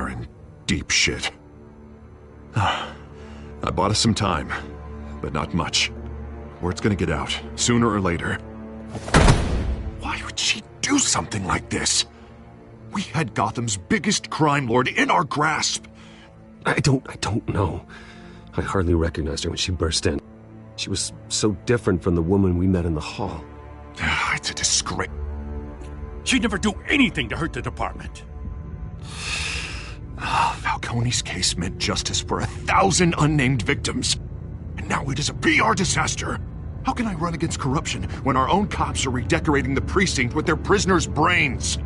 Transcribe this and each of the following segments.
are in deep shit. I bought us some time, but not much. Word's gonna get out, sooner or later. Why would she do something like this? We had Gotham's biggest crime lord in our grasp. I don't know. I hardly recognized her when she burst in. She was so different from the woman we met in the hall. It's a disgrace. She'd never do anything to hurt the department. Falcone's case meant justice for 1,000 unnamed victims. And now it is a PR disaster. How can I run against corruption when our own cops are redecorating the precinct with their prisoners' brains?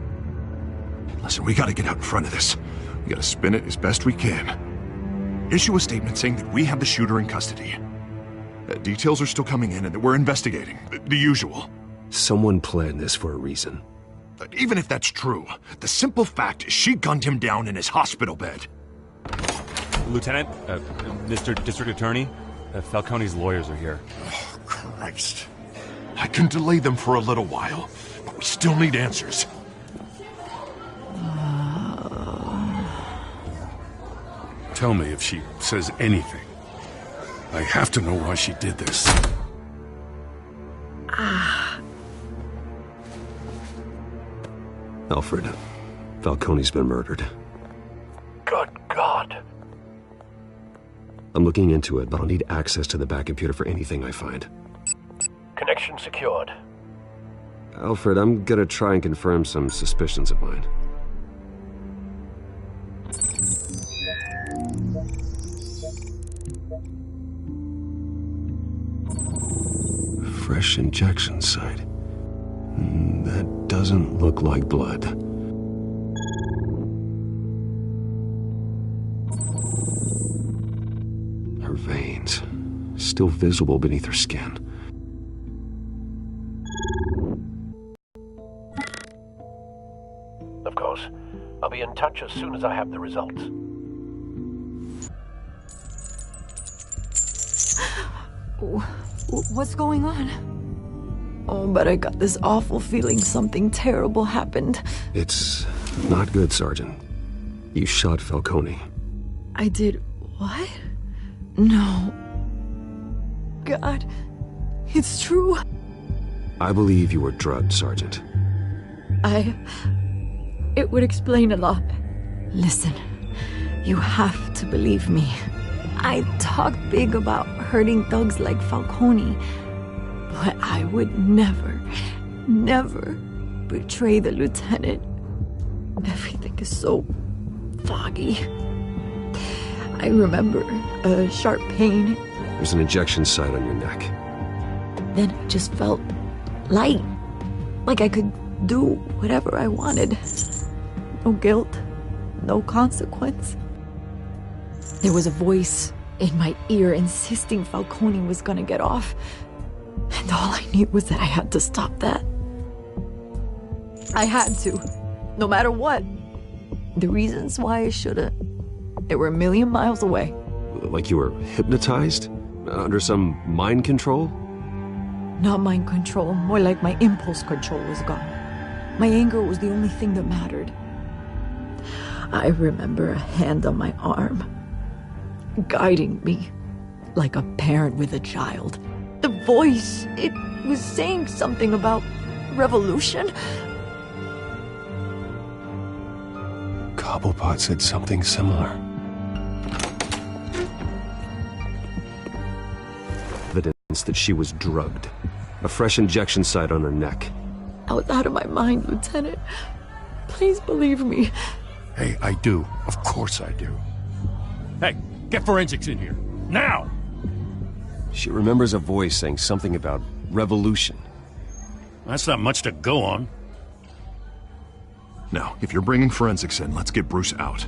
Listen, we gotta get out in front of this. We gotta spin it as best we can. Issue a statement saying that we have the shooter in custody. Details are still coming in and that we're investigating. The usual. Someone planned this for a reason. Even if that's true, the simple fact is she gunned him down in his hospital bed. Lieutenant, Mr. District Attorney, Falcone's lawyers are here. Oh, Christ. I can delay them for a little while, but we still need answers. Tell me if she says anything. I have to know why she did this. Alfred, Falcone's been murdered. Good God. I'm looking into it, but I'll need access to the back computer for anything I find. Connection secured. Alfred, I'm gonna try and confirm some suspicions of mine. Fresh injection site. That doesn't look like blood. Her veins, still visible beneath her skin. Of course. I'll be in touch as soon as I have the results. What's going on? Oh, but I got this awful feeling something terrible happened. It's not good, Sergeant. You shot Falcone. I did what? No. God, it's true. I believe you were drugged, Sergeant. It would explain a lot. Listen, you have to believe me. I talk big about hurting thugs like Falcone, but I would never betray the lieutenant. Everything is so foggy. I remember a sharp pain. There's an injection site on your neck. Then I just felt light, like I could do whatever I wanted. No guilt, no consequence. There was a voice in my ear insisting Falcone was gonna get off. And all I knew was that I had to stop that. I had to, no matter what. The reasons why I shouldn't, they were a million miles away. Like you were hypnotized? Under some mind control? Not mind control, more like my impulse control was gone. My anger was the only thing that mattered. I remember a hand on my arm, guiding me like a parent with a child. The voice, it was saying something about revolution. Cobblepot said something similar. Evidence that she was drugged. A fresh injection site on her neck. I was out of my mind, Lieutenant. Please believe me. Hey, I do. Of course I do. Hey, get forensics in here. Now! She remembers a voice saying something about revolution. That's not much to go on. Now, if you're bringing forensics in, let's get Bruce out.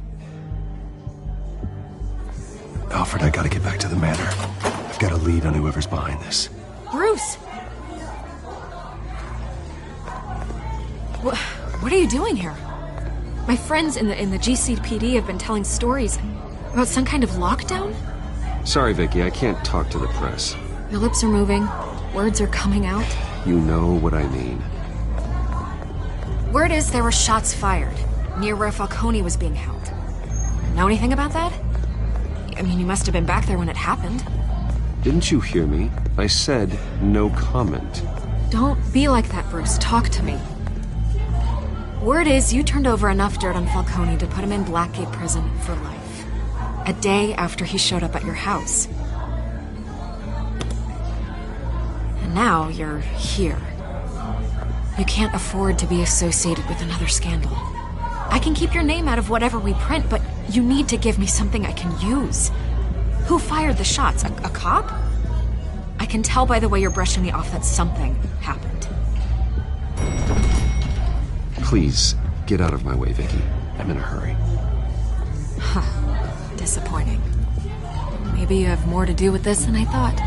Alfred, I gotta get back to the manor. I've got a lead on whoever's behind this. Bruce! What are you doing here? My friends in the GCPD have been telling stories about some kind of lockdown? Sorry, Vicky, I can't talk to the press. Your lips are moving. Words are coming out. You know what I mean. Word is there were shots fired near where Falcone was being held. Know anything about that? I mean, you must have been back there when it happened. Didn't you hear me? I said no comment. Don't be like that, Bruce. Talk to me. Word is you turned over enough dirt on Falcone to put him in Blackgate Prison for life. A day after he showed up at your house. And now you're here. You can't afford to be associated with another scandal. I can keep your name out of whatever we print, but you need to give me something I can use. Who fired the shots? A cop? I can tell by the way you're brushing me off that something happened. Please, get out of my way, Vicky. I'm in a hurry. Huh. Disappointing. Maybe you have more to do with this than I thought.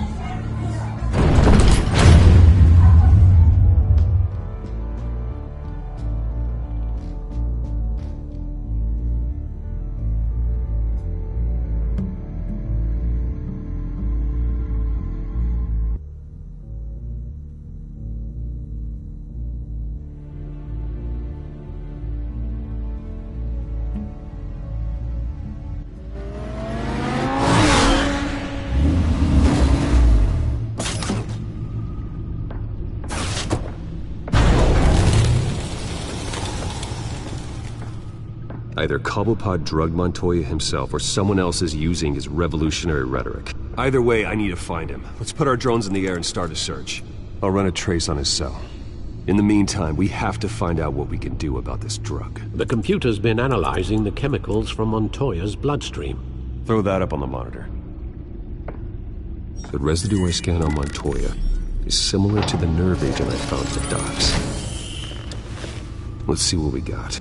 Either Cobblepot drugged Montoya himself, or someone else is using his revolutionary rhetoric. Either way, I need to find him. Let's put our drones in the air and start a search. I'll run a trace on his cell. In the meantime, we have to find out what we can do about this drug. The computer's been analyzing the chemicals from Montoya's bloodstream. Throw that up on the monitor. The residue I scanned on Montoya is similar to the nerve agent I found at the docks. Let's see what we got.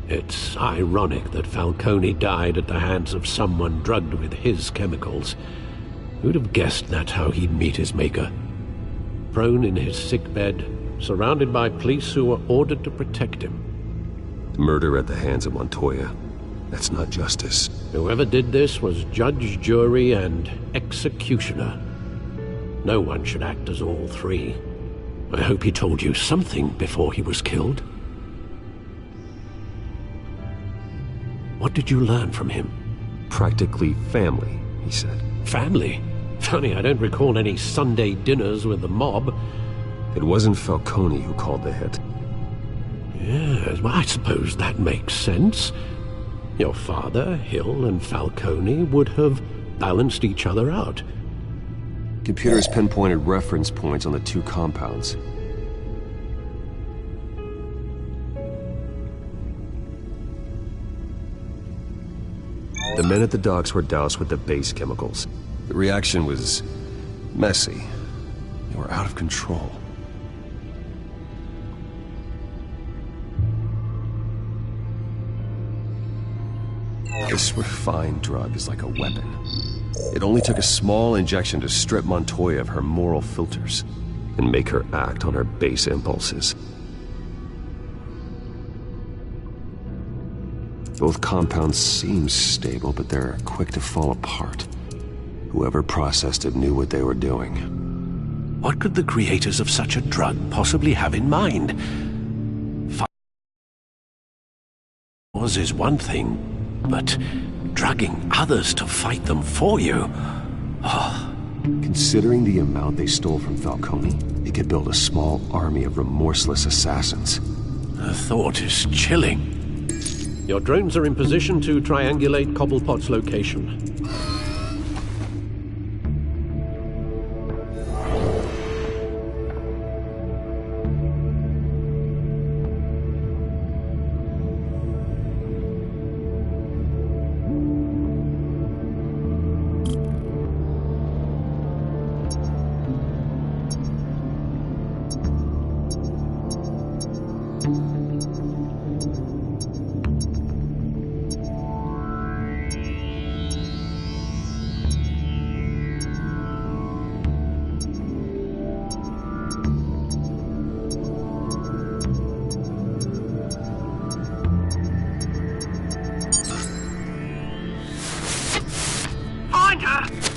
It's ironic that Falcone died at the hands of someone drugged with his chemicals. Who'd have guessed that's how he'd meet his maker? Prone in his sickbed, surrounded by police who were ordered to protect him. Murder at the hands of Montoya. That's not justice. Whoever did this was judge, jury, and executioner. No one should act as all three. I hope he told you something before he was killed. What did you learn from him? Practically family, he said. Family? Funny, I don't recall any Sunday dinners with the mob. It wasn't Falcone who called the hit. Yes, well, I suppose that makes sense. Your father, Hill, and Falcone would have balanced each other out. Computers pinpointed reference points on the two compounds. The men at the docks were doused with the base chemicals. The reaction was messy. They were out of control. This refined drug is like a weapon. It only took a small injection to strip Montoya of her moral filters and make her act on her base impulses. Both compounds seem stable, but they're quick to fall apart. Whoever processed it knew what they were doing. What could the creators of such a drug possibly have in mind? Cause is one thing, but drugging others to fight them for you? Oh. Considering the amount they stole from Falcone, they could build a small army of remorseless assassins. The thought is chilling. Your drones are in position to triangulate Cobblepot's location.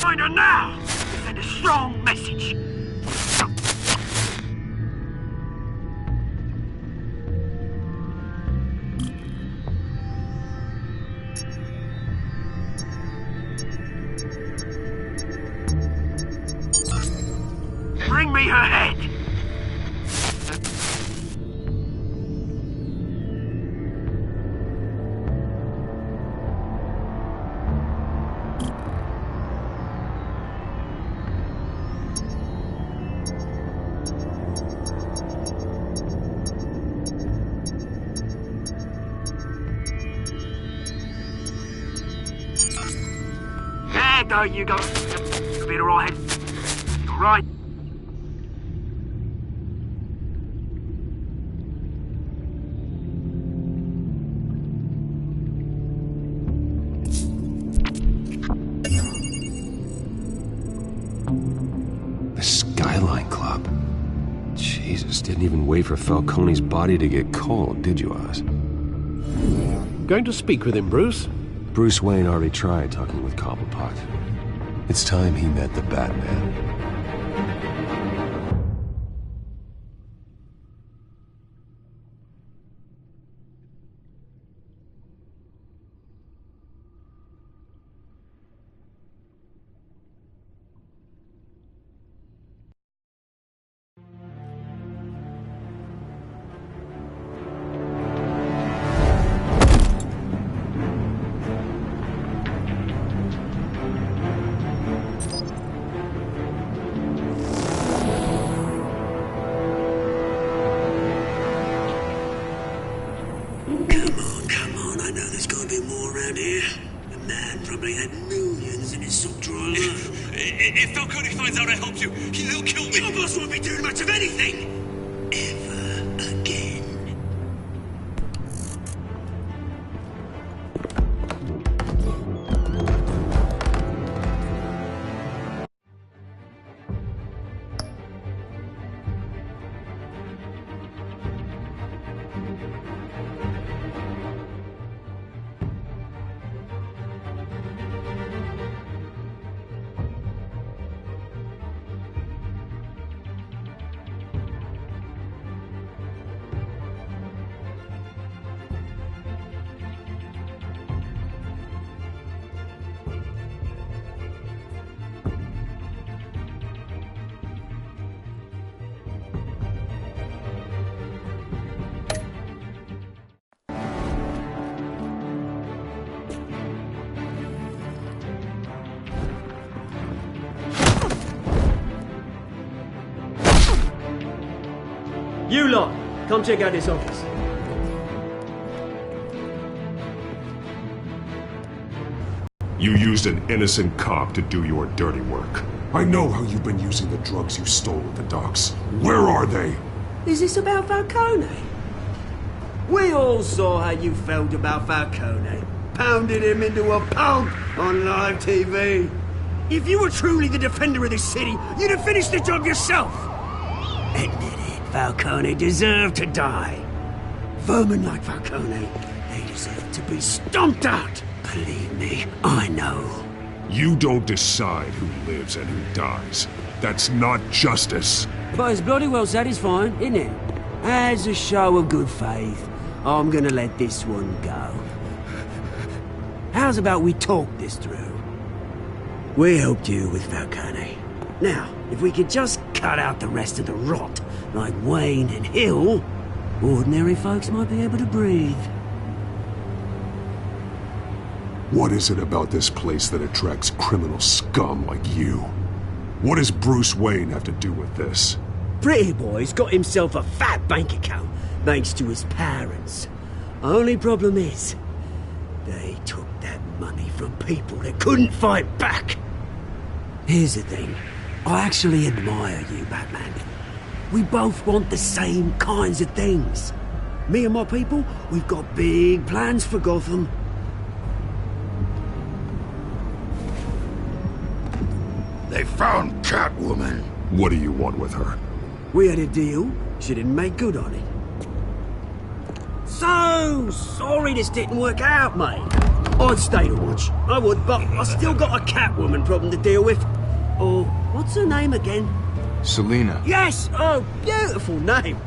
Find her now! Send a strong message. Bring me her head! There you go. Be alright. Right. The Skyline Club. Jesus, didn't even wait for Falcone's body to get cold, did you, Oz? Going to speak with him, Bruce? Bruce Wayne already tried talking with Cobblepot. It's time he met the Batman. If Falcone finds out I helped you, he'll kill me. Your boss won't be doing much of anything! Ever again. You lot, come check out this office. You used an innocent cop to do your dirty work. I know how you've been using the drugs you stole at the docks. Where are they? Is this about Falcone? We all saw how you felt about Falcone. Pounded him into a pulp on live TV. If you were truly the defender of this city, you'd have finished the job yourself! Admit it, Falcone deserved to die. Vermin like Falcone, they deserve to be stomped out. Believe me, I know. You don't decide who lives and who dies. That's not justice. But it's bloody well satisfying, isn't it? As a show of good faith, I'm gonna let this one go. How's about we talk this through? We helped you with Falcone. Now, if we could just cut out the rest of the rot, like Wayne and Hill, ordinary folks might be able to breathe. What is it about this place that attracts criminal scum like you? What does Bruce Wayne have to do with this? Pretty Boy's got himself a fat bank account, thanks to his parents. Only problem is, they took that money from people that couldn't fight back. Here's the thing. I actually admire you, Batman. We both want the same kinds of things. Me and my people, we've got big plans for Gotham. They found Catwoman. What do you want with her? We had a deal. She didn't make good on it. So sorry this didn't work out, mate. I'd stay to watch. I would, but I still got a Catwoman problem to deal with. Oh, what's her name again? Selina. Yes! Oh, beautiful name.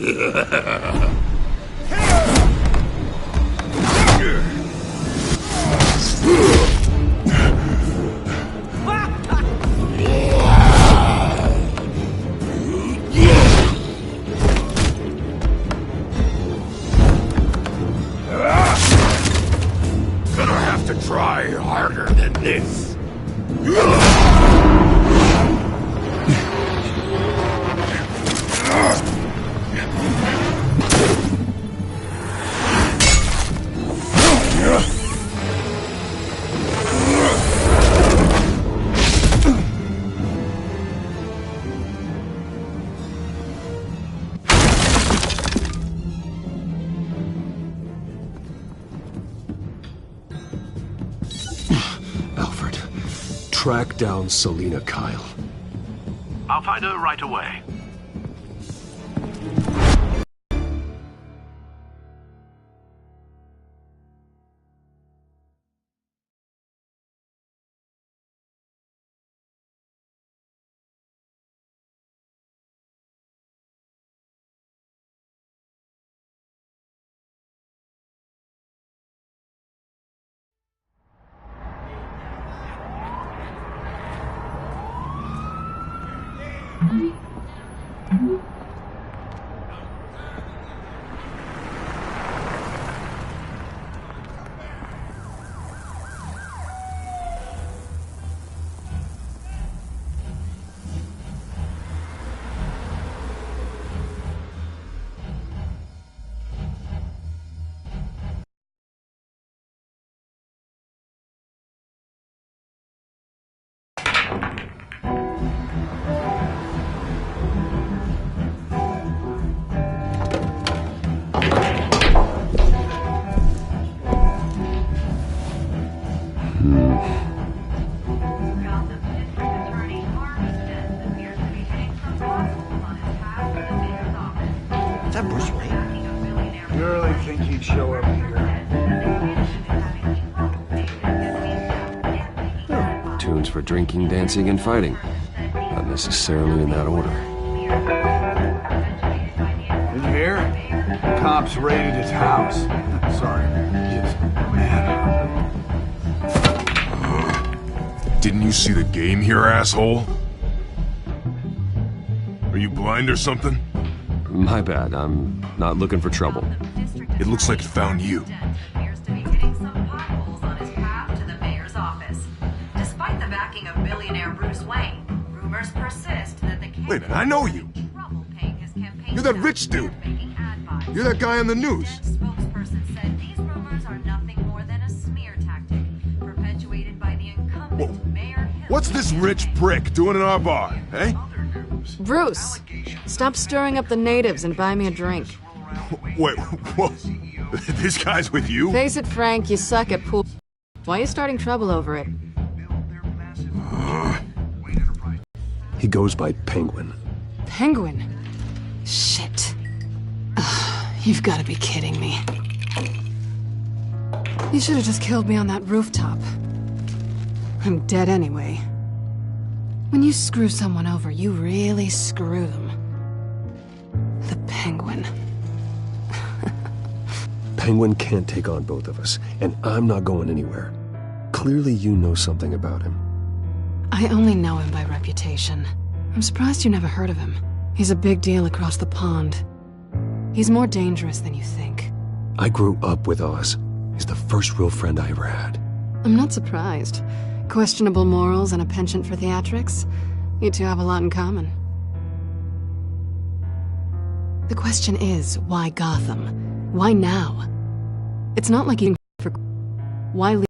Gonna have to try harder than this. Alfred, track down Selina Kyle. I'll find her right away. Is that Bruce Wayne? You really think he'd show up here? Tunes for drinking, dancing, and fighting. Not necessarily in that order. Did you hear? Cops raided his house. Sorry. Just, man. Didn't you see the game here, asshole? Are you blind or something? My bad, I'm not looking for trouble. It looks like it found you. Appears to be hitting some potholes on his path to the mayor's office. Despite the backing of billionaire Bruce Wayne, rumors persist that the Wait a minute, I know you. You're that rich dude. You're that guy on the news. Spokesperson said these rumors are nothing more than a smear tactic perpetuated by the incumbent Mayor Hill. What's this rich prick doing in our bar, eh? Bruce, stop stirring up the natives and buy me a drink. Wait, whoa. This guy's with you? Face it, Frank, you suck at pool. Why are you starting trouble over it? He goes by Penguin. Penguin? Shit. Ugh, you've got to be kidding me. You should have just killed me on that rooftop. I'm dead anyway. When you screw someone over, you really screw them. The Penguin. Penguin can't take on both of us, and I'm not going anywhere. Clearly you know something about him. I only know him by reputation. I'm surprised you never heard of him. He's a big deal across the pond. He's more dangerous than you think. I grew up with Oz. He's the first real friend I ever had. I'm not surprised. Questionable morals and a penchant for theatrics. You two have a lot in common. The question is, why Gotham? Why now? It's not like you for why leave